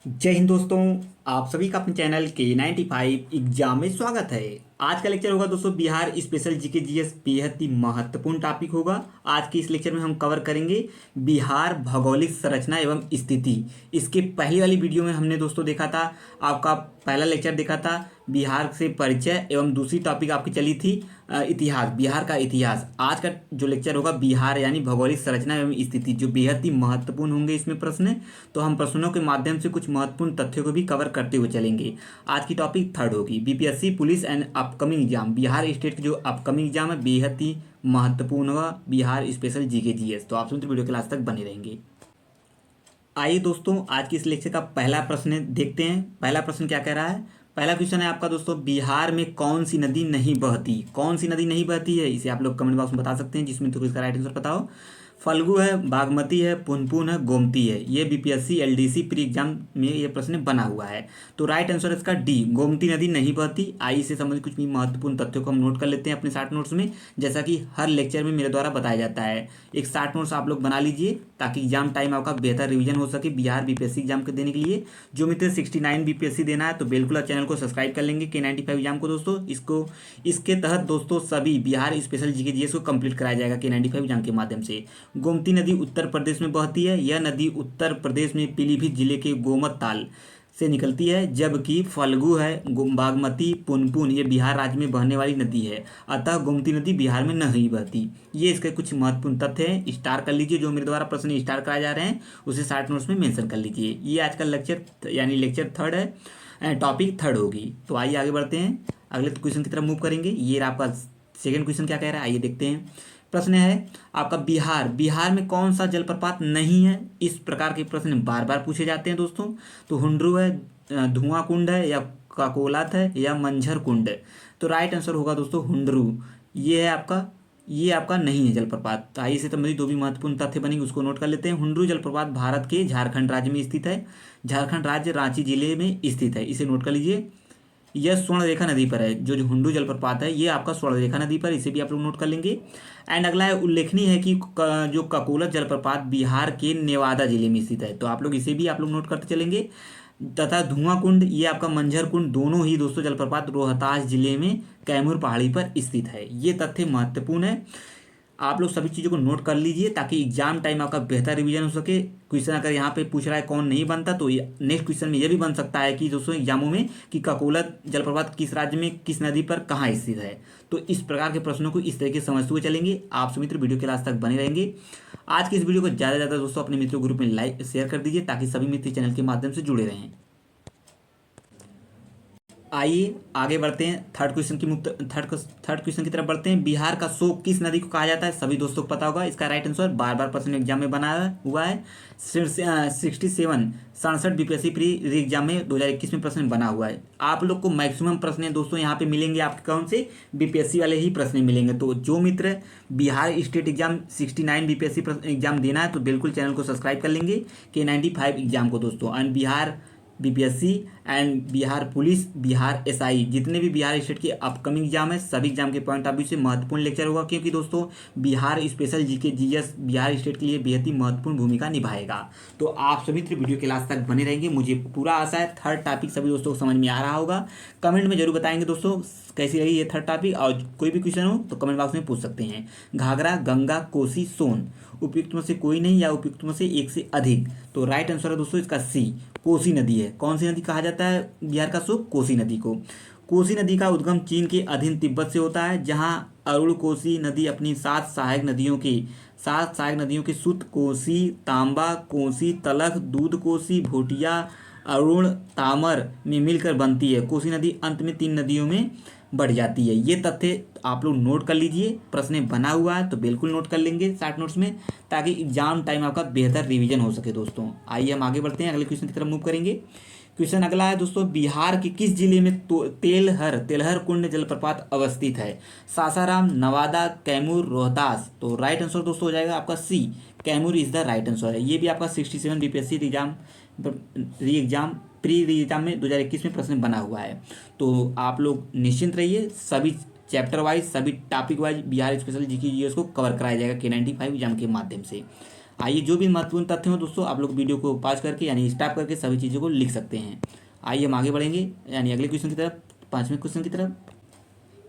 जय हिंद दोस्तों। आप सभी का अपने चैनल K95 एग्जाम में स्वागत है। आज का लेक्चर होगा दोस्तों बिहार स्पेशल जीके जीएस, बेहद ही महत्वपूर्ण टॉपिक होगा। आज के इस लेक्चर में हम कवर करेंगे बिहार भौगोलिक संरचना एवं स्थिति। इसके पहली वाली वीडियो में हमने दोस्तों देखा था, आपका पहला लेक्चर देखा था बिहार से परिचय एवं दूसरी टॉपिक आपकी चली थी इतिहास, बिहार का इतिहास। आज का जो लेक्चर होगा बिहार यानी भौगोलिक संरचना एवं स्थिति, जो बेहद ही महत्वपूर्ण होंगे इसमें प्रश्न। तो हम प्रश्नों के माध्यम से कुछ महत्वपूर्ण तथ्यों को भी कवर करते हुए चलेंगे। आज की टॉपिक थर्ड होगी BPSC police and upcoming exam. Bihar state के जो अपकमिंग एग्जाम है बेहद ही महत्वपूर्ण होगा, बिहार स्पेशल जीके जीएस। तो आप सुनते वीडियो के लास्ट तक बने रहेंगे। आइए दोस्तों, आज की इस लेक्चर का पहला प्रश्न देखते हैं। पहला प्रश्न क्या कह रहा है? पहला क्वेश्चन है आपका दोस्तों, बिहार में कौन सी नदी नहीं बहती? कौन सी नदी नहीं बहती है, इसे आप लोग कमेंट बॉक्स में बता सकते हैं, जिसमें तो इसका राइट आंसर पता हो। फल्गु है, बागमती है, पुनपुन है, गोमती है। ये बीपीएससी एलडीसी प्री एग्जाम में ये प्रश्न बना हुआ है। तो राइट आंसर इसका डी, गोमती नदी नहीं बहती। आई से संबंधित कुछ भी महत्वपूर्ण तथ्यों को हम नोट कर लेते हैं अपने शॉर्ट नोट्स में, जैसा कि हर लेक्चर में मेरे द्वारा बताया जाता है। एक शॉर्ट नोट्स आप लोग बना लीजिए ताकि एग्जाम टाइम आपका बेहतर रिवीजन हो सके बिहार बीपीएससी एग्जाम के देने के लिए। जो मित्र 69 बीपीएससी देना है तो बिल्कुल चैनल को सब्सक्राइब कर लेंगे K95 एग्जाम को दोस्तों। इसके तहत दोस्तों सभी बिहार स्पेशल जीके जीएस को कंप्लीट कराया जाएगा K95 एग्जाम के माध्यम से। गोमती नदी उत्तर प्रदेश में बहती है। यह नदी उत्तर प्रदेश में पीलीभीत जिले के गोमत ताल से निकलती है, जबकि फल्गु है, बागमती, पुनपुन ये बिहार राज्य में बहने वाली नदी है। अतः गोमती नदी बिहार में नहीं बहती। ये इसके कुछ महत्वपूर्ण तथ्य हैं। स्टार कर लीजिए, जो मेरे द्वारा प्रश्न स्टार कराए जा रहे हैं उसे शॉर्ट नोट्स में मेंशन कर लीजिए। ये आज का लेक्चर यानी लेक्चर थर्ड है, टॉपिक थर्ड होगी। तो आइए आगे बढ़ते हैं, अगले क्वेश्चन की तरफ मूव करेंगे। ये आपका सेकेंड क्वेश्चन क्या कह रहा है, आइए देखते हैं। प्रश्न है आपका, बिहार में कौन सा जलप्रपात नहीं है? इस प्रकार के प्रश्न बार बार पूछे जाते हैं दोस्तों। तो हुंड्रू है, धुआं कुंड है, या काकोलत है, या मंझर कुंड है। तो राइट आंसर होगा दोस्तों हुंड्रू। ये आपका नहीं है जलप्रपात। तो आइए से संबंधित दो भी महत्वपूर्ण तथ्य बनेंगे उसको नोट कर लेते हैं। हुंड्रू जलप्रपात भारत के झारखंड राज्य में स्थित है। झारखंड राज्य रांची जिले में स्थित है, इसे नोट कर लीजिए। यह स्वर्णरेखा नदी पर है। जो हुंडू जलप्रपात है ये आपका स्वर्णरेखा नदी पर, इसे भी आप लोग नोट कर लेंगे। एंड अगला है, उल्लेखनीय है कि जो ककोलत जलप्रपात बिहार के नेवादा जिले में स्थित है। तो आप लोग इसे भी आप लोग नोट करते चलेंगे। तथा धुआं कुंड ये आपका मंझर कुंड, दोनों ही दोस्तों जलप्रपात रोहतास जिले में कैमूर पहाड़ी पर स्थित है। ये तथ्य महत्वपूर्ण है। आप लोग सभी चीज़ों को नोट कर लीजिए ताकि एग्जाम टाइम आपका बेहतर रिवीजन हो सके। क्वेश्चन अगर यहाँ पे पूछ रहा है कौन नहीं बनता, तो नेक्स्ट क्वेश्चन में ये भी बन सकता है कि दोस्तों एग्जामों में कि ककोलत जलप्रपात किस राज्य में किस नदी पर कहाँ स्थित है। तो इस प्रकार के प्रश्नों को इस तरीके से समझते हुए चलेंगे। आप सुमित्र वीडियो के लास्ट तक बने रहेंगे। आज की इस वीडियो को ज़्यादा से ज़्यादा दोस्तों अपने मित्रों ग्रुप में लाइक शेयर कर दीजिए ताकि सभी मित्र चैनल के माध्यम से जुड़े रहें। आइए आगे बढ़ते हैं, थर्ड क्वेश्चन की तरफ बढ़ते हैं। बिहार का शोक किस नदी को कहा जाता है? सभी दोस्तों को पता होगा इसका राइट आंसर, बार बार प्रश्न एग्जाम में बना हुआ है। 67 बीपीएससी प्री री एग्जाम में 2021 में प्रश्न बना हुआ है। आप लोग को मैक्सिमम प्रश्न दोस्तों यहाँ पे मिलेंगे, आपके कौन से बीपीएससी वाले ही प्रश्न मिलेंगे। तो जो मित्र Bihar state exam 69 BPSC exam देना है तो बिल्कुल चैनल को सब्सक्राइब कर लेंगे K95 एग्जाम को दोस्तों। And Bihar BPSC and Bihar police, Bihar SI, जितने भी बिहार स्टेट के अपकमिंग एग्जाम है सभी एग्जाम के पॉइंट ऑफ व्यू से महत्वपूर्ण लेक्चर होगा, क्योंकि दोस्तों Bihar special GK GS Bihar state के लिए बेहद ही महत्वपूर्ण भूमिका निभाएगा। तो आप सभी वीडियो के लास्ट तक बने रहेंगे। मुझे पूरा आशा है थर्ड टॉपिक सभी दोस्तों को समझ में आ रहा होगा। कमेंट में जरूर बताएंगे दोस्तों कैसी रही ये थर्ड टॉपिक, और कोई भी क्वेश्चन हो तो कमेंट बॉक्स में पूछ सकते हैं। घाघरा, गंगा, कोसी, सोन, उपयुक्त में से कोई नहीं या उपयुक्त में से एक से अधिक। तो राइट आंसर है दोस्तों इसका सी, कोसी नदी है। कौन सी नदी कहा जाता है बिहार का शोक? कोसी नदी को। कोसी नदी का उद्गम चीन के अधीन तिब्बत से होता है, जहां अरुण कोसी नदी अपनी 7 सहायक नदियों के सुत कोसी, तांबा कोसी, तलख, दूध कोसी, भोटिया, अरुण, तामर में मिलकर बनती है। कोसी नदी अंत में 3 नदियों में बढ़ जाती है। ये तथ्य आप लोग नोट कर लीजिए, प्रश्न बना हुआ है तो बिल्कुल नोट कर लेंगे शॉर्ट नोट्स में ताकि एग्जाम टाइम आपका बेहतर रिवीजन हो सके दोस्तों। आइए हम आगे बढ़ते हैं, अगले क्वेश्चन की तरफ मूव करेंगे। क्वेश्चन अगला है दोस्तों, बिहार के किस जिले में तेलहर कुंड जलप्रपात अवस्थित है? सासाराम, नवादा, कैमूर, रोहतास। तो राइट आंसर दोस्तों हो जाएगा आपका C, Kaimur is the right answer है। ये भी आपका 67 BPSC exam pre re exam में 2021 में प्रश्न बना हुआ है। तो आप लोग निश्चिंत रहिए, सभी चैप्टर वाइज सभी topic wise Bihar special GK GS को कवर कराया जाएगा K95 एग्जाम के माध्यम से। आइए, जो भी महत्वपूर्ण तथ्य हो दोस्तों, आप लोग वीडियो को पॉज करके यानी स्टॉप करके सभी चीज़ों को लिख सकते हैं। आइए हम आगे बढ़ेंगे यानी अगले क्वेश्चन की तरफ, पाँचवें क्वेश्चन की तरफ।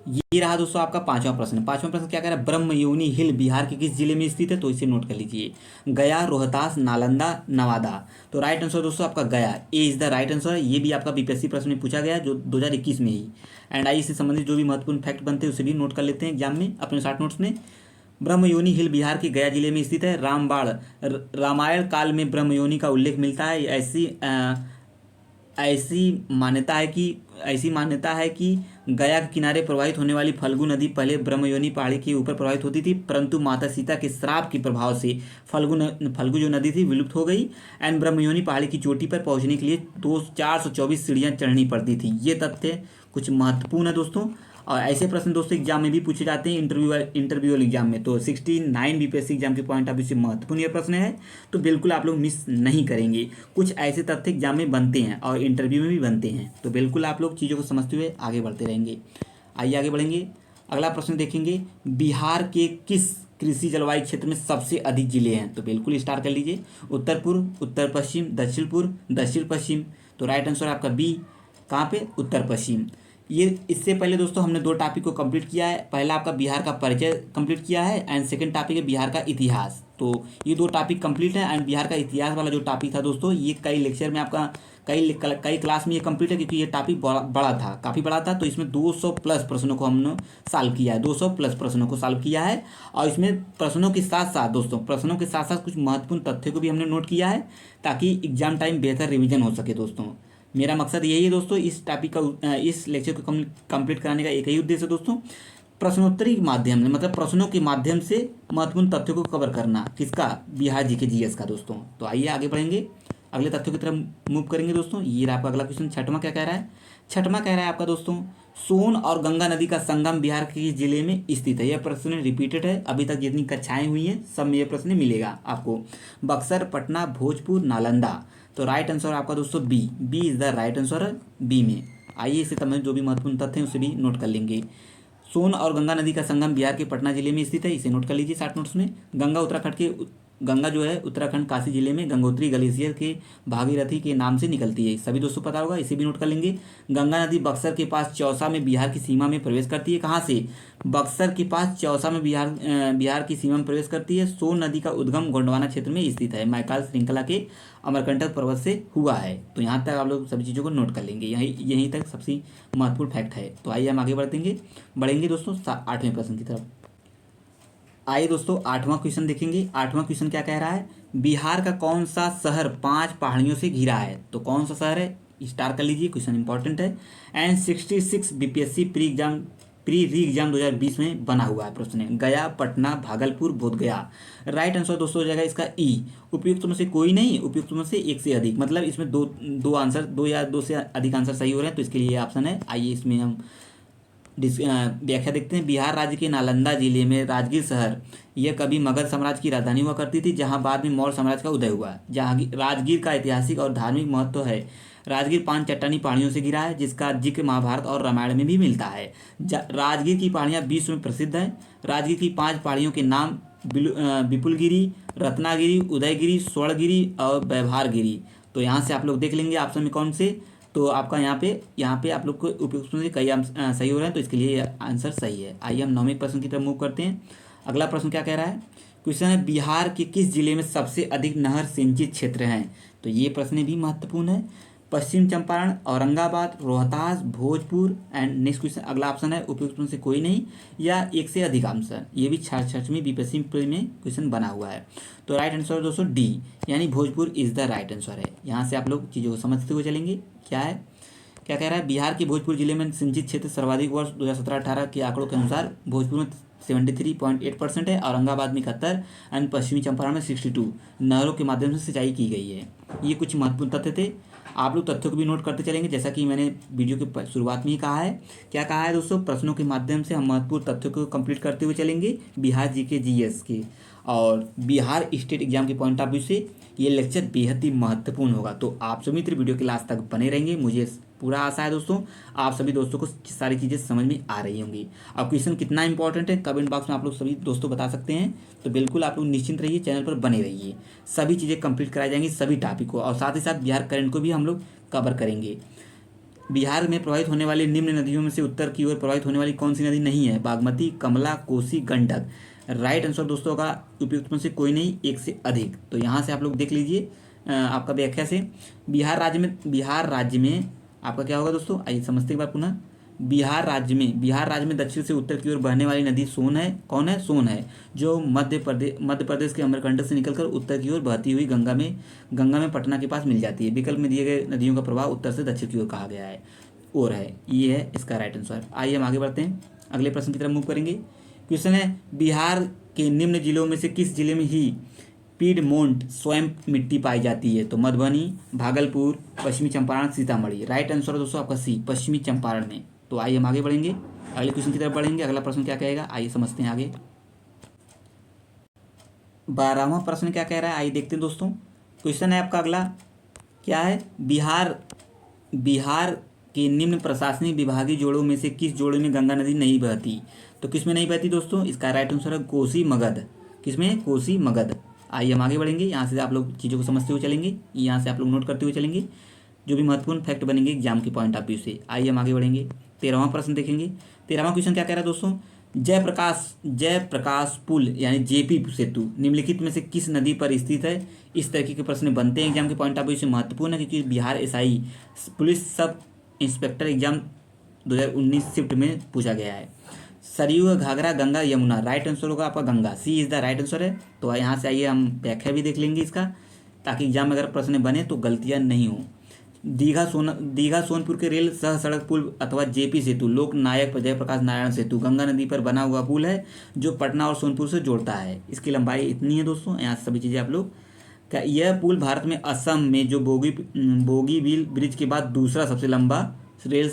ये रहा दोस्तों आपका पांचवा प्रश्न। पांचवा प्रश्न क्या कह रहा है, ब्रह्मयोनी हिल बिहार के किस जिले में स्थित है, तो इसे नोट कर लीजिए। गया, रोहतास, नालंदा, नवादा। तो राइट आंसर दोस्तों आपका गया, ए इज द राइट आंसर है। ये भी आपका बीपीएससी प्रश्न में पूछा गया जो 2021 में ही। एंड आई से संबंधित जो भी महत्वपूर्ण फैक्ट बनते हैं उसे भी नोट कर लेते हैं एग्जाम में अपने शॉर्ट नोट्स में। ब्रह्मयोनी हिल बिहार के गया जिले में स्थित है। रामबाण, रामायण काल में ब्रह्मयोनी का उल्लेख मिलता है। ऐसी मान्यता है कि गया के किनारे प्रवाहित होने वाली फल्गु नदी पहले ब्रह्मयोनी पहाड़ी के ऊपर प्रवाहित होती थी, परंतु माता सीता के श्राप के प्रभाव से फल्गु जो नदी थी विलुप्त हो गई। एंड ब्रह्मयोनी पहाड़ी की चोटी पर पहुंचने के लिए 424 सीढ़ियां चढ़नी पड़ती थी। ये तथ्य कुछ महत्वपूर्ण है दोस्तों, और ऐसे प्रश्न दोस्तों एग्जाम में भी पूछे जाते हैं इंटरव्यूअल एग्जाम में। तो 69 बीपीएससी एग्जाम के पॉइंट ऑफ व्यू से महत्वपूर्ण ये प्रश्न है, तो बिल्कुल आप लोग मिस नहीं करेंगे। कुछ ऐसे तथ्य एग्जाम में बनते हैं और इंटरव्यू में भी बनते हैं, तो बिल्कुल आप लोग चीज़ों को समझते हुए आगे बढ़ते रहेंगे। आइए आगे बढ़ेंगे, अगला प्रश्न देखेंगे। बिहार के किस कृषि जलवायु क्षेत्र में सबसे अधिक जिले हैं, तो बिल्कुल स्टार कर लीजिए। उत्तर पूर्व, उत्तर पश्चिम, दक्षिण पूर्व, दक्षिण पश्चिम। तो राइट आंसर आपका बी, कहाँ पे, उत्तर पश्चिम। ये इससे पहले दोस्तों हमने 2 टॉपिक को कंप्लीट किया है। पहला आपका बिहार का परिचय कंप्लीट किया है एंड सेकंड टॉपिक है बिहार का इतिहास। तो ये 2 टॉपिक कंप्लीट है। एंड बिहार का इतिहास वाला जो टॉपिक था दोस्तों, ये कई लेक्चर में आपका कई क्लास में ये कंप्लीट है, क्योंकि ये टॉपिक बड़ा था, काफ़ी बड़ा था। तो इसमें 200 प्लस प्रश्नों को हमने सॉल्व किया है, 200 प्लस प्रश्नों को सॉल्व किया है। और इसमें प्रश्नों के साथ साथ दोस्तों, प्रश्नों के साथ साथ कुछ महत्वपूर्ण तथ्यों को भी हमने नोट किया है, ताकि एग्जाम टाइम बेहतर रिविजन हो सके दोस्तों। मेरा मकसद यही है दोस्तों, इस टॉपिक का, इस लेक्चर को कंप्लीट कराने का एक ही उद्देश्य है दोस्तों, प्रश्नोत्तरी के माध्यम से, मतलब प्रश्नों के माध्यम से महत्वपूर्ण तथ्यों को कवर करना। किसका, बिहार जी के जीएस का दोस्तों। तो आइए आगे बढ़ेंगे, अगले तथ्यों की तरफ मूव करेंगे दोस्तों। ये रहा आपका अगला क्वेश्चन। छठवां क्या कह रहा है, छठवां कह रहा है आपका दोस्तों, सोन और गंगा नदी का संगम बिहार के जिले में स्थित है। यह प्रश्न रिपीटेड है, अभी तक जितनी कक्षाएं हुई हैं सब में यह प्रश्न मिलेगा आपको। बक्सर, पटना, भोजपुर, नालंदा। तो राइट आंसर आपका दोस्तों B, B is the right answer है बी में। आइए इसे तमाम जो भी महत्वपूर्ण तथ्य हैं उसे भी नोट कर लेंगे। सोन और गंगा नदी का संगम बिहार के पटना जिले में स्थित है, इसे नोट कर लीजिए शॉर्ट नोट्स में। गंगा जो है उत्तराखंड काशी जिले में गंगोत्री ग्लेशियर के भागीरथी के नाम से निकलती है, सभी दोस्तों पता होगा, इसे भी नोट कर लेंगे। गंगा नदी बक्सर के पास चौसा में बिहार की सीमा में प्रवेश करती है। कहाँ से, बक्सर के पास चौसा में बिहार की सीमा में प्रवेश करती है। सोन नदी का उद्गम गोंडवाना क्षेत्र में स्थित है, मैकाल श्रृंखला के अमरकंटक पर्वत से हुआ है। तो यहाँ तक आप लोग सभी चीज़ों को नोट कर लेंगे, यहीं तक सबसे महत्वपूर्ण फैक्ट है। तो आइए हम आगे बढ़ेंगे दोस्तों 8वें प्रश्न की तरफ। आइए दोस्तों 8वां क्वेश्चन देखेंगे। 8वां क्वेश्चन क्या कह रहा है, बिहार का कौन सा शहर 5 पहाड़ियों से घिरा है। तो कौन सा शहर है, स्टार कर लीजिए, क्वेश्चन इंपॉर्टेंट है। And 66 BPSC pre re exam 2020 में बना हुआ है प्रश्न है। गया, पटना, भागलपुर, बोधगया। राइट आंसर दोस्तों हो जाएगा इसका ई, उपयुक्त में से कोई नहीं, उपयुक्त में से एक से अधिक। मतलब इसमें दो या दो से अधिक आंसर सही हो रहे हैं, तो इसके लिए ऑप्शन है। आइए इसमें हम व्याख्या देखते हैं। बिहार राज्य के नालंदा जिले में राजगीर शहर, यह कभी मगध साम्राज्य की राजधानी हुआ करती थी, जहां बाद में मौर्य साम्राज्य का उदय हुआ। जहां राजगीर का ऐतिहासिक और धार्मिक महत्व है। राजगीर 5 चट्टानी पहाड़ियों से घिरा है, जिसका जिक्र महाभारत और रामायण में भी मिलता है। राजगीर की पहाड़ियाँ विश्व में प्रसिद्ध हैं। राजगीर की 5 पहाड़ियों के नाम विपुलगिरी, रत्नागिरी, उदयगिरी, स्वर्णगिरी और व्यवहारगिरी। तो यहाँ से आप लोग देख लेंगे ऑप्शन में कौन से। तो आपका यहाँ पे आप लोग को उपयुक्त में से कई सही हो रहे हैं, तो इसके लिए आंसर सही है। आइए हम 9वें प्रश्न की तरफ मूव करते हैं। अगला प्रश्न क्या कह रहा है, क्वेश्चन है बिहार के किस जिले में सबसे अधिक नहर सिंचित क्षेत्र हैं। तो ये प्रश्न भी महत्वपूर्ण है। Paschim Champaran, Aurangabad, Rohtas, Bhojpur. And next question अगला ऑप्शन है उपयुक्त में से कोई नहीं या एक से अधिक आंसर। ये भी 6वीं बीपीएससी में क्वेश्चन बना हुआ है। तो राइट आंसर दोस्तों डी, यानी Bhojpur is the right answer है। यहाँ से आप लोग चीज़ों को समझते हुए चलेंगे। क्या है, क्या कह रहा है, बिहार के भोजपुर जिले में सिंचित क्षेत्र सर्वाधिक वर्ष 2017-18 के आंकड़ों के अनुसार भोजपुर में 73.8% है, औरंगाबाद में 71 एंड पश्चिमी चंपारण में 62 नहरों के माध्यम से सिंचाई की गई है। ये कुछ महत्वपूर्ण तथ्य थे, आप लोग तथ्यों को भी नोट करते चलेंगे, जैसा कि मैंने वीडियो के शुरुआत में ही कहा है। क्या कहा है दोस्तों, प्रश्नों के माध्यम से हम महत्वपूर्ण तथ्यों को कंप्लीट करते हुए चलेंगे बिहार जी के जीएस के, और बिहार स्टेट एग्जाम के पॉइंट ऑफ व्यू से ये लेक्चर बेहद ही महत्वपूर्ण होगा। तो आप सभी मित्र वीडियो के लास्ट तक बने रहेंगे, मुझे पूरा आशा है दोस्तों आप सभी दोस्तों को सारी चीज़ें समझ में आ रही होंगी। अब क्वेश्चन कितना इंपॉर्टेंट है कमेंट बॉक्स में आप लोग सभी दोस्तों बता सकते हैं। तो बिल्कुल आप लोग निश्चिंत रहिए, चैनल पर बने रहिए, सभी चीज़ें कंप्लीट कराई जाएंगी सभी टॉपिक को, और साथ ही साथ बिहार करंट को भी हम लोग कवर करेंगे। बिहार में प्रवाहित होने वाली निम्न नदियों में से उत्तर की ओर प्रवाहित होने वाली कौन सी नदी नहीं है? बागमती, कमला, कोसी, गंडक। राइट आंसर दोस्तों का उपयुक्त में से कोई नहीं, एक से अधिक। तो यहाँ से आप लोग देख लीजिए आपका व्याख्या से बिहार राज्य में आपका क्या होगा दोस्तों, आइए समझते एक बार पुनः। बिहार राज्य में दक्षिण से उत्तर की ओर बहने वाली नदी सोन है। कौन है? सोन है, जो मध्य प्रदेश के अमरकंटक से निकलकर उत्तर की ओर बहती हुई गंगा में पटना के पास मिल जाती है। विकल्प में दिए गए नदियों का प्रवाह उत्तर से दक्षिण की ओर कहा गया है और है, ये है इसका राइट आंसर। आइए हम आगे बढ़ते हैं, अगले प्रश्न की तरफ मूव करेंगे। क्वेश्चन है बिहार के निम्न जिलों में से किस जिले में ही पीडमोंट स्वयं मिट्टी पाई जाती है? तो मधुबनी, भागलपुर, पश्चिमी चंपारण, सीतामढ़ी। राइट आंसर है दोस्तों आपका सी, पश्चिमी चंपारण में। तो आइए हम आगे बढ़ेंगे, अगले क्वेश्चन की तरफ बढ़ेंगे। अगला प्रश्न क्या कहेगा, आइए समझते हैं आगे। 12वां प्रश्न क्या कह रहा है, आइए देखते हैं दोस्तों। क्वेश्चन है आपका अगला क्या है, बिहार के निम्न प्रशासनिक विभागीय जोड़ों में से किस जोड़े में गंगा नदी नहीं बहती? तो किस में नहीं बहती दोस्तों? इसका राइट आंसर है कोसी मगध। किसमें? कोसी मगध। आइए हम आगे बढ़ेंगे, यहाँ से आप लोग चीज़ों को समझते हुए चलेंगे, यहाँ से आप लोग नोट करते हुए चलेंगे, जो भी महत्वपूर्ण फैक्ट बनेंगे एग्जाम के पॉइंट ऑफ व्यू से। आइए हम आगे बढ़ेंगे, 13वां प्रश्न देखेंगे। 13वां क्वेश्चन क्या कह रहा है दोस्तों, जयप्रकाश पुल यानी जेपी सेतु निम्नलिखित में से किस नदी पर स्थित है? इस तरीके के प्रश्न बनते हैं एग्जाम के पॉइंट ऑफ व्यू से, महत्वपूर्ण है क्योंकि Bihar SI police sub inspector exam 2019 shift में पूछा गया है। सरयू, घाघरा, गंगा, यमुना। राइट आंसर होगा आपका गंगा, सी इज द राइट आंसर है। तो यहाँ से आइए हम व्याख्या भी देख लेंगे इसका, ताकि एग्जाम में अगर प्रश्न बने तो गलतियाँ नहीं हो। दीघा सोनपुर के रेल सह सड़क पुल अथवा जेपी सेतु लोक नायक जयप्रकाश नारायण सेतु गंगा नदी पर बना हुआ पुल है जो पटना और सोनपुर से जोड़ता है। इसकी लंबाई इतनी है दोस्तों, यहाँ सभी चीज़ें आप लोग का। यह पुल भारत में असम में जो बोगीबील ब्रिज के बाद दूसरा सबसे लंबा रेल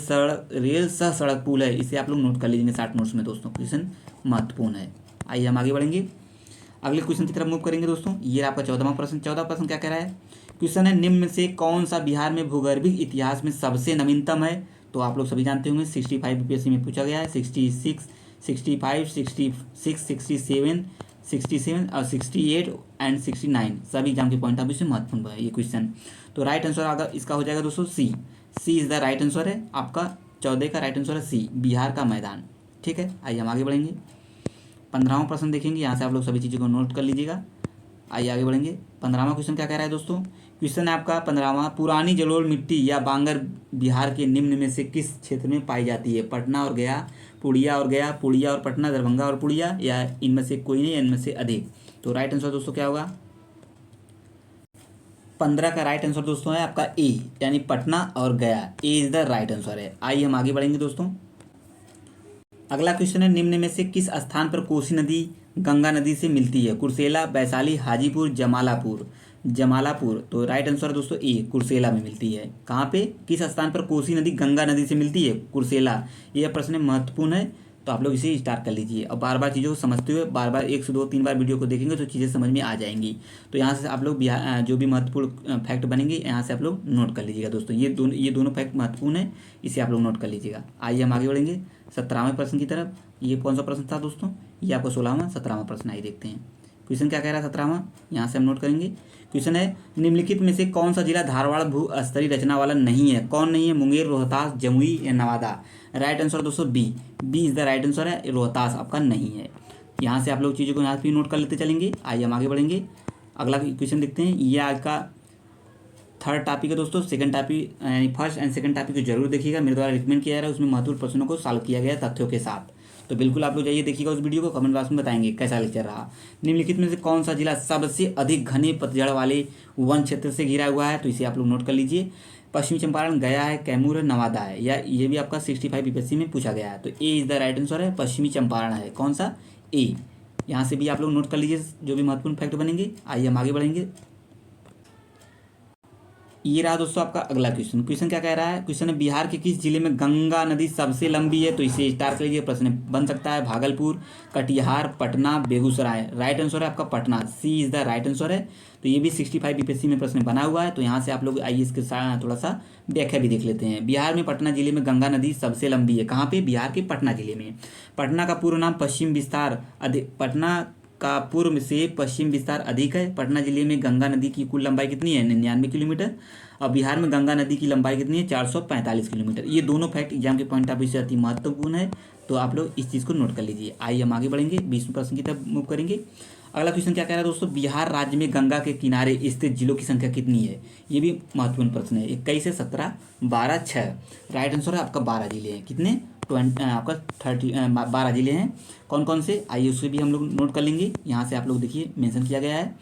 सह सड़क पुल है। इसे आप लोग नोट कर लीजिए 60 नोट्स में दोस्तों, क्वेश्चन महत्वपूर्ण है। आइए हम आगे बढ़ेंगे, अगले क्वेश्चन की तरफ मूव करेंगे दोस्तों। ये आपका 14वां प्रश्न। 14वां प्रश्न क्या कह रहा है, क्वेश्चन है निम्न में से कौन सा बिहार में भूगर्भिक इतिहास में सबसे नवीनतम है? तो आप लोग सभी जानते होंगे 65 यूपीएससी में पूछा गया है। 66, 65, 66, 67, 67 और 68 एंड 69 सभी एग्जाम के पॉइंट ऑफ व्यू से महत्वपूर्ण है ये क्वेश्चन। तो राइट आंसर आगा इसका हो जाएगा दोस्तों सी, सी इज द राइट आंसर है आपका। 14 का राइट आंसर है सी, बिहार का मैदान। ठीक है, आइए हम आगे बढ़ेंगे, 15वां प्रश्न देखेंगे। यहाँ से आप लोग सभी चीज़ों को नोट कर लीजिएगा। आइए आगे बढ़ेंगे, 15वां क्वेश्चन क्या कह रहा है दोस्तों, क्वेश्चन है आपका 15वां, पुरानी जलोढ़ मिट्टी या बांगर बिहार के निम्न में से किस क्षेत्र में पाई जाती है? पटना और गया, पुड़िया और पटना, दरभंगा और पुड़िया, या इनमें से कोई नहीं, इनमें से अधिक। तो राइट आंसर दोस्तों क्या होगा, 15 का राइट आंसर दोस्तों है आपका ए, यानी पटना और गया। ए इज द राइट आंसर है। आइए हम आगे बढ़ेंगे दोस्तों, अगला क्वेश्चन है निम्न में से किस स्थान पर कोसी नदी गंगा नदी से मिलती है? कुर्सेला, वैशाली, हाजीपुर, जमालापुर। तो राइट आंसर है दोस्तों ए, कुर्सेला में मिलती है। कहाँ पे, किस स्थान पर कोसी नदी गंगा नदी से मिलती है? कुर्सेला। यह प्रश्न महत्वपूर्ण है, तो आप लोग इसे स्टार्ट कर लीजिए और बार बार चीज़ों को समझते हुए बार बार 1 से 2 3 बार वीडियो को देखेंगे तो चीज़ें समझ में आ जाएंगी। तो यहाँ से आप लोग जो भी महत्वपूर्ण फैक्ट बनेंगे यहाँ से आप लोग नोट कर लीजिएगा दोस्तों। ये दोनों फैक्ट महत्वपूर्ण है, इसे आप लोग नोट कर लीजिएगा। आइए हम आगे बढ़ेंगे 17वें प्रश्न की तरफ। ये कौन सा प्रश्न था दोस्तों, ये आपको 16वां 17वां प्रश्न। आइए देखते हैं क्वेश्चन क्या कह रहा है 17वां, यहाँ से हम नोट करेंगे। क्वेश्चन है निम्नलिखित में से कौन सा जिला धारवाड़ भू स्तरीय रचना वाला नहीं है? कौन नहीं है, मुंगेर, रोहतास, जमुई या नवादा? राइट आंसर दोस्तों B, B is the right answer है, रोहतास आपका नहीं है। यहाँ से आप लोग चीज़ों को यहाँ पे नोट कर लेते चलेंगे। आइए हम आगे बढ़ेंगे, अगला क्वेश्चन देखते हैं। ये आज का थर्ड टॉपिक है दोस्तों। सेकंड टॉपिक यानी फर्स्ट एंड सेकंड टॉपिक को जरूर देखिएगा, मेरे द्वारा रिकमेंड किया जा रहा है, उसमें महत्वपूर्ण प्रश्नों को सॉल्व किया गया तथ्यों के साथ। तो बिल्कुल आप लोग जाइए देखिएगा उस वीडियो को, कमेंट बॉक्स में बताएंगे कैसा लेक्चर रहा। निम्नलिखित में से कौन सा जिला सबसे अधिक घने पतझड़ वाले वन क्षेत्र से घिरा हुआ है? तो इसे आप लोग नोट कर लीजिए। पश्चिमी चंपारण, गया है, कैमूर है, नवादा है, या ये भी आपका 65 यूपीएससी में पूछा गया है। तो ए इज द राइट आंसर है, पश्चिमी चंपारण है। कौन सा? ए। यहाँ से भी आप लोग नोट कर लीजिए जो भी महत्वपूर्ण फैक्ट बनेंगे। आइए हम आगे बढ़ेंगे, ये रहा दोस्तों आपका अगला क्वेश्चन। क्वेश्चन क्या कह रहा है? क्वेश्चन है बिहार के किस जिले में गंगा नदी सबसे लंबी है? तो इसे स्टार कर लीजिए। प्रश्न बन सकता है भागलपुर, कटिहार, पटना, बेगूसराय। राइट आंसर है आपका पटना। सी इज द राइट आंसर है। तो ये भी 65 बीपीएससी में प्रश्न बना हुआ है। तो यहाँ से आप लोग आइए इसके साथ थोड़ा सा व्याख्या भी देख लेते हैं। बिहार में पटना जिले में गंगा नदी सबसे लंबी है। कहाँ पे? बिहार के पटना जिले में। पटना का पूर्ण नाम पश्चिम विस्तार पटना का पूर्व से पश्चिम विस्तार अधिक है। पटना जिले में गंगा नदी की कुल लंबाई कितनी है? 99 किलोमीटर। और बिहार में गंगा नदी की लंबाई कितनी है? 445 किलोमीटर। ये दोनों फैक्ट एग्जाम के पॉइंट ऑफ व्यू से अति महत्वपूर्ण है। तो आप लोग इस चीज़ को नोट कर लीजिए। आइए हम आगे बढ़ेंगे, 20वें प्रश्न की तरफ मूव करेंगे। अगला क्वेश्चन क्या कह रहा है दोस्तों? बिहार राज्य में गंगा के किनारे स्थित जिलों की संख्या कितनी है? ये भी महत्वपूर्ण प्रश्न है। 21 से 17, 12, 6। राइट आंसर है आपका 12 जिले हैं। कितने? आपका 12 जिले हैं। कौन कौन से? आइए उसे भी हम लोग नोट कर लेंगे। यहाँ से आप लोग देखिए मेंशन किया गया है।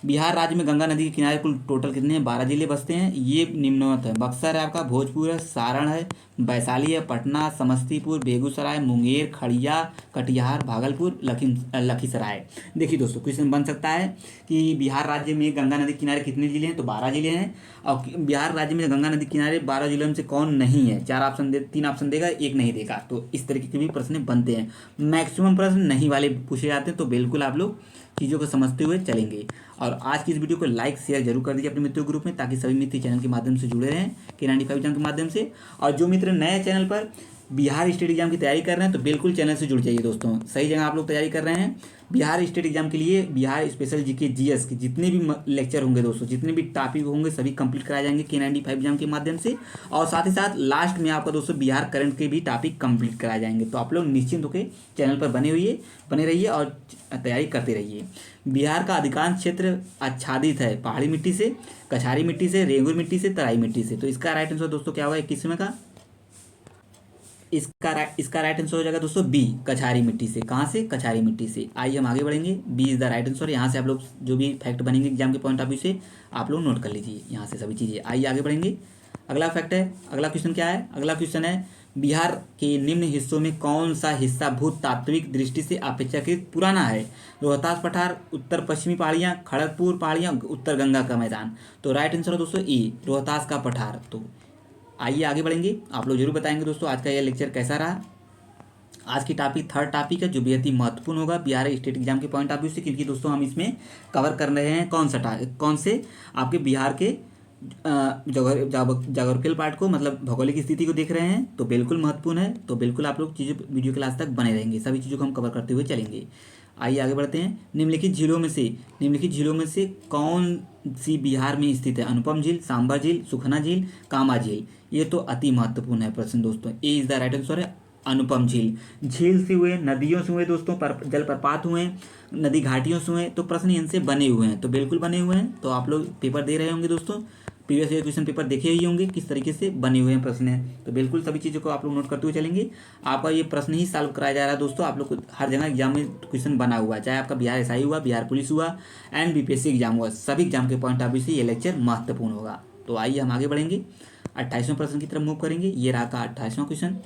बिहार राज्य में गंगा नदी के किनारे कुल टोटल कितने हैं? 12 जिले बसते हैं। ये निम्नवत है। बक्सर है आपका, भोजपुर है, सारण है, वैशाली है, पटना, समस्तीपुर, बेगूसराय, मुंगेर, खड़िया, कटिहार, भागलपुर, लखीसराय। देखिए दोस्तों क्वेश्चन बन सकता है कि बिहार राज्य में गंगा नदी के किनारे कितने जिले हैं? तो 12 जिले हैं। और बिहार राज्य में गंगा नदी के किनारे 12 जिलों में से कौन नहीं है? 4 ऑप्शन 3 ऑप्शन देगा, एक नहीं देगा। तो इस तरीके के भी प्रश्न बनते हैं। मैक्सिमम प्रश्न नहीं वाले पूछे जाते हैं। तो बिल्कुल आप लोग चीज़ों को समझते हुए चलेंगे। और आज की इस वीडियो को लाइक शेयर जरूर कर दीजिए अपने मित्रों ग्रुप में, ताकि सभी मित्र चैनल के माध्यम से जुड़े रहें K95 एग्जाम के माध्यम से। और जो मित्र नए चैनल पर बिहार स्टेट एग्जाम की तैयारी कर रहे हैं तो बिल्कुल चैनल से जुड़ जाइए दोस्तों। सही जगह आप लोग तैयारी कर रहे हैं। बिहार स्टेट एग्जाम के लिए बिहार स्पेशल जीके जीएस के जितने भी लेक्चर होंगे दोस्तों, जितने भी टॉपिक होंगे सभी कंप्लीट कराए जाएंगे K95 एग्जाम के माध्यम से। और साथ ही साथ लास्ट में आपका दोस्तों बिहार करंट के भी टॉपिक कंप्लीट कराए जाएंगे। तो आप लोग निश्चिंत होकर चैनल पर बने रहिए और तैयारी करते रहिए। बिहार का अधिकांश क्षेत्र आच्छादित है पहाड़ी मिट्टी से, कछारी मिट्टी से, रेंगुर मिट्टी से, तराई मिट्टी से। तो इसका राइट आंसर दोस्तों क्या हुआ 21वें का? इसका राइट आंसर हो जाएगा दोस्तों बी, कछारी मिट्टी से। कहाँ से? कछारी मिट्टी से। आइए हम आगे बढ़ेंगे। B is the right answer. यहाँ से आप लोग जो भी फैक्ट बनेंगे एग्जाम के पॉइंट ऑफ व्यू से आप लोग नोट कर लीजिए यहाँ से सभी चीज़ें। आइए आगे बढ़ेंगे। अगला फैक्ट है, अगला क्वेश्चन क्या है? अगला क्वेश्चन है बिहार के निम्न हिस्सों में कौन सा हिस्सा भूतात्विक दृष्टि से अपेक्षाकृत पुराना है? रोहतास पठार, उत्तर पश्चिमी पहाड़ियाँ, खड़गपुर पहाड़ियाँ, उत्तर गंगा का मैदान। तो राइट आंसर है दोस्तों ए, रोहतास का पठार। तो आइए आगे बढ़ेंगे। आप लोग जरूर बताएंगे दोस्तों आज का यह लेक्चर कैसा रहा। आज की टॉपिक थर्ड टॉपिक है जो बेहद ही महत्वपूर्ण होगा बिहार स्टेट एग्जाम के पॉइंट ऑफ व्यू से, क्योंकि दोस्तों हम इसमें कवर कर रहे हैं कौन से आपके बिहार के जोग्राफिकल पार्ट को, मतलब भौगोलिक स्थिति को देख रहे हैं। तो बिल्कुल महत्वपूर्ण है। तो बिल्कुल आप लोग चीज़ें वीडियो के लास्ट तक बने रहेंगे, सभी चीज़ों को हम कवर करते हुए चलेंगे। आइए आगे बढ़ते हैं। निम्नलिखित झीलों में से कौन सी बिहार में स्थित है? अनुपम झील, सांबर झील, सुखना झील, कामा झील। ये तो अति महत्वपूर्ण है प्रश्न दोस्तों। ए इज द राइट आंसर है अनुपम झील। झील से हुए, नदियों से हुए दोस्तों, जलप्रपात हुए, नदी घाटियों से हुए। तो प्रश्न इनसे बने हुए हैं। तो बिल्कुल बने हुए हैं। तो आप लोग पेपर दे रहे होंगे दोस्तों, प्रीवियस ईयर क्वेश्चन पेपर देखे ही होंगे किस तरीके से बने हुए हैं प्रश्न हैं। तो बिल्कुल सभी चीज़ों को आप लोग नोट करते हुए चलेंगे। आपका ये प्रश्न ही सॉल्व कराया जा रहा है दोस्तों। आप लोग को हर जगह एग्जाम में क्वेश्चन बना हुआ है, चाहे आपका बिहार एसआई हुआ, बिहार पुलिस हुआ एंड बीपीएससी एग्जाम हुआ, सभी एग्जाम के पॉइंट ऑफ व्यू से ये लेक्चर महत्वपूर्ण होगा। तो आइए हम आगे बढ़ेंगे, 28वें प्रश्न की तरफ मूव करेंगे। ये रहा का 28वां क्वेश्चन।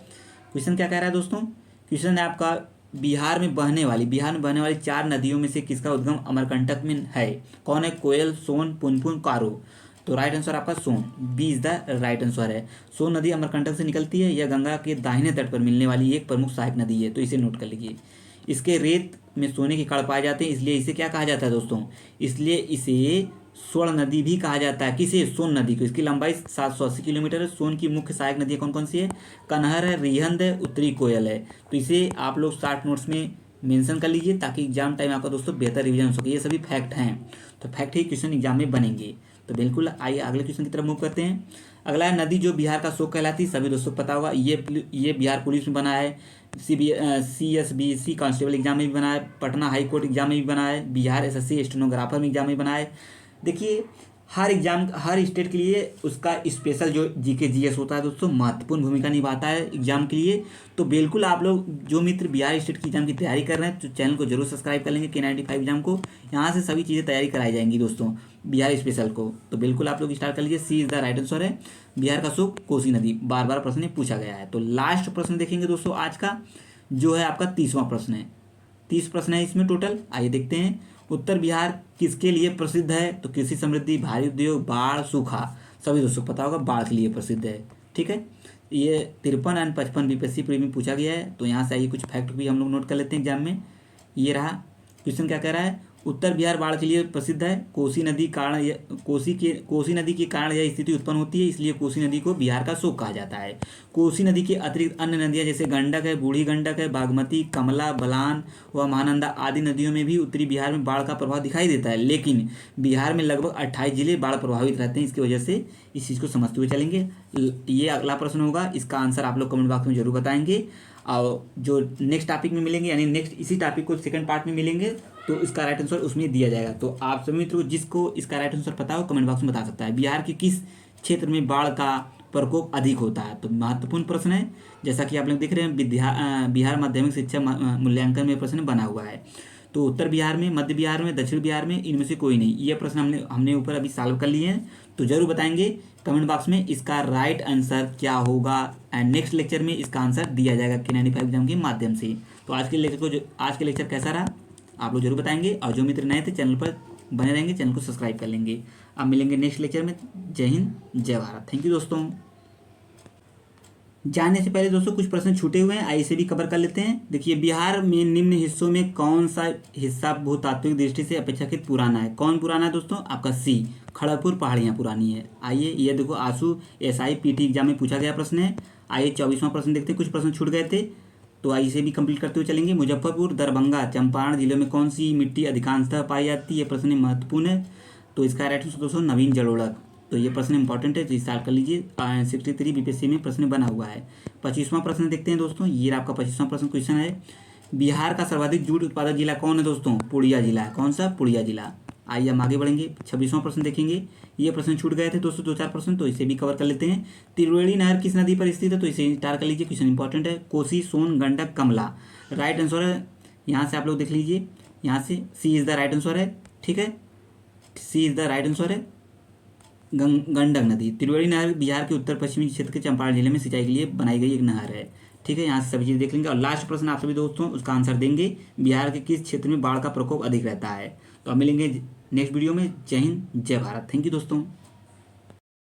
क्वेश्चन क्या कह रहा है दोस्तों? क्वेश्चन है आपका बिहार में बहने वाली 4 नदियों में से किसका उद्गम अमरकंटक में है? कौन है? कोयल, सोन, पुनपुन, कारो। तो राइट आंसर आपका Son, B is the right answer है। सोन नदी अमरकंटक से निकलती है। यह गंगा के दाहिने तट पर मिलने वाली एक प्रमुख सहायक नदी है। तो इसे नोट कर लीजिए। इसके रेत में सोने के कण पाए जाते हैं, इसलिए इसे क्या कहा जाता है दोस्तों? इसलिए इसे स्वर्ण नदी भी कहा जाता है। किसे? सोन नदी को। इसकी लंबाई 780 किलोमीटर है। सोन की मुख्य सहायक नदियाँ कौन कौन सी है? कनहर है, रिहंद है, उत्तरी कोयल है। तो इसे आप लोग शॉर्ट नोट्स में मेंशन कर लीजिए, ताकि एग्जाम टाइम आपका दोस्तों बेहतर रिवीजन हो सके। ये सभी फैक्ट हैं। तो फैक्ट ही क्वेश्चन एग्जाम में बनेंगे। तो बिल्कुल आइए अगले क्वेश्चन की तरफ मूव करते हैं। अगला है नदी जो बिहार का शोक कहलाती है। सभी दोस्तों को पता होगा, ये बिहार पुलिस में बना है, CSBC कांस्टेबल एग्जाम में भी बना है, पटना हाई कोर्ट एग्जाम में भी बना है, बिहार SSC स्टेनोग्राफर में एग्जाम में बना है। देखिए हर स्टेट के लिए उसका स्पेशल जो जीके जीएस होता है दोस्तों, महत्वपूर्ण भूमिका निभाता है एग्जाम के लिए। तो बिल्कुल आप लोग जो मित्र बिहार स्टेट की एग्जाम की तैयारी कर रहे हैं तो चैनल को जरूर सब्सक्राइब कर लेंगे K95 एग्जाम को। यहाँ से सभी चीज़ें तैयारी कराई जाएंगी दोस्तों बिहार स्पेशल को। तो बिल्कुल आप लोग स्टार्ट कर लीजिए। सी इज द राइट आंसर है। बिहार का शोक कोसी नदी, बार बार प्रश्न पूछा गया है। तो लास्ट प्रश्न देखेंगे दोस्तों आज का, जो है आपका 30वां प्रश्न है। 30 प्रश्न है इसमें टोटल। आइए देखते हैं। उत्तर बिहार किसके लिए प्रसिद्ध है? तो कृषि समृद्धि, भारी उद्योग, बाढ़, सूखा। सभी दोस्तों को पता होगा बाढ़ के लिए प्रसिद्ध है। ठीक है, ये 53 एंड 55 बीपीएससी प्री में पूछा गया है। तो यहाँ से आइए कुछ फैक्ट भी हम लोग नोट कर लेते हैं एग्जाम में। ये रहा क्वेश्चन, क्या कह रहा है, उत्तर बिहार बाढ़ के लिए प्रसिद्ध है। कोसी नदी के कारण यह स्थिति उत्पन्न होती है, इसलिए कोसी नदी को बिहार का शोक कहा जाता है। कोसी नदी के अतिरिक्त अन्य नदियां जैसे गंडक है, बूढ़ी गंडक है, बागमती, कमला, बलान व महानंदा आदि नदियों में भी उत्तरी बिहार में बाढ़ का प्रभाव दिखाई देता है, लेकिन बिहार में लगभग 28 जिले बाढ़ प्रभावित रहते हैं। इसकी वजह से इस चीज़ को समझते हुए चलेंगे। ये अगला प्रश्न होगा, इसका आंसर आप लोग कमेंट बॉक्स में जरूर बताएंगे। और जो नेक्स्ट टॉपिक में मिलेंगे, यानी नेक्स्ट इसी टॉपिक को सेकंड पार्ट में मिलेंगे, तो इसका राइट आंसर उसमें दिया जाएगा। तो आप सभी मित्रों जिसको इसका राइट आंसर पता हो कमेंट बॉक्स में बता सकता है। बिहार के किस क्षेत्र में बाढ़ का प्रकोप अधिक होता है? तो महत्वपूर्ण प्रश्न है, जैसा कि आप लोग देख रहे हैं बिहार माध्यमिक शिक्षा मूल्यांकन में प्रश्न बना हुआ है। तो उत्तर बिहार में, मध्य बिहार में, दक्षिण बिहार में, इनमें से कोई नहीं। ये प्रश्न हमने ऊपर अभी सॉल्व कर लिए हैं। तो जरूर बताएंगे कमेंट बॉक्स में इसका राइट आंसर क्या होगा, एंड नेक्स्ट लेक्चर में इसका आंसर दिया जाएगा K95 एग्जाम के माध्यम से। तो आज के लेक्चर कैसा रहा आप लोग जरूर बताएंगे। और जो मित्र नए थे चैनल पर बने रहेंगे, चैनल को सब्सक्राइब कर लेंगे। अब मिलेंगे नेक्स्ट लेक्चर में। जय हिंद, जय भारत। थैंक यू दोस्तों। जानने से पहले दोस्तों कुछ प्रश्न छूटे हुए हैं, आइए इसे भी कवर कर लेते हैं। देखिए, बिहार में निम्न हिस्सों में कौन सा हिस्सा भूतात्विक दृष्टि से अपेक्षाकृत पुराना है? कौन पुराना है दोस्तों? आपका सी, खड़गपुर पहाड़ियाँ पुरानी है। आइए ये देखो, आंसू SIPT एग्जाम में पूछा गया प्रश्न है। आइए 24वां प्रश्न देखते हैं, कुछ प्रश्न छूट गए थे तो आइए इसे भी कंप्लीट करते हुए चलेंगे। मुजफ्फरपुर, दरभंगा, चंपारण जिलों में कौन सी मिट्टी अधिकांशतः पाई जाती है? ये प्रश्न महत्वपूर्ण है। तो इसका राइट आंसर दोस्तों नवीन जलोढ़। तो ये प्रश्न इंपॉर्टेंट है, तो स्टार्ट कर लीजिए। 63 बीपीएससी में प्रश्न बना हुआ है। 25वां प्रश्न देखते हैं दोस्तों। ये आपका 25वां प्रश्न क्वेश्चन है, बिहार का सर्वाधिक जूट उत्पादक जिला कौन है दोस्तों? पूर्णिया जिला है। कौन सा? पूर्णिया जिला। आइए हम आगे बढ़ेंगे, 26वां प्रश्न देखेंगे। ये प्रश्न छूट गए थे दोस्तों 2-4 प्रश्न, तो इसे भी कवर कर लेते हैं। त्रिवेणी नहर किस नदी पर स्थित है? तो इसे स्टार्ट कर लीजिए, क्वेश्चन इंपॉर्टेंट है। कोसी, सोन, गंडक, कमला। राइट आंसर है, यहाँ से आप लोग देख लीजिए, यहाँ से सी इज द राइट आंसर है। ठीक है, सी इज द राइट आंसर है, गंडक नदी। त्रिवेणी नहर बिहार के उत्तर पश्चिमी क्षेत्र के चंपारण जिले में सिंचाई के लिए बनाई गई एक नहर है। ठीक है, यहाँ से सभी चीज़ देख लेंगे। और लास्ट प्रश्न आप सभी दोस्तों उसका आंसर देंगे, बिहार के किस क्षेत्र में बाढ़ का प्रकोप अधिक रहता है? तो अब मिलेंगे नेक्स्ट वीडियो में। जय हिंद, जय भारत। थैंक यू दोस्तों।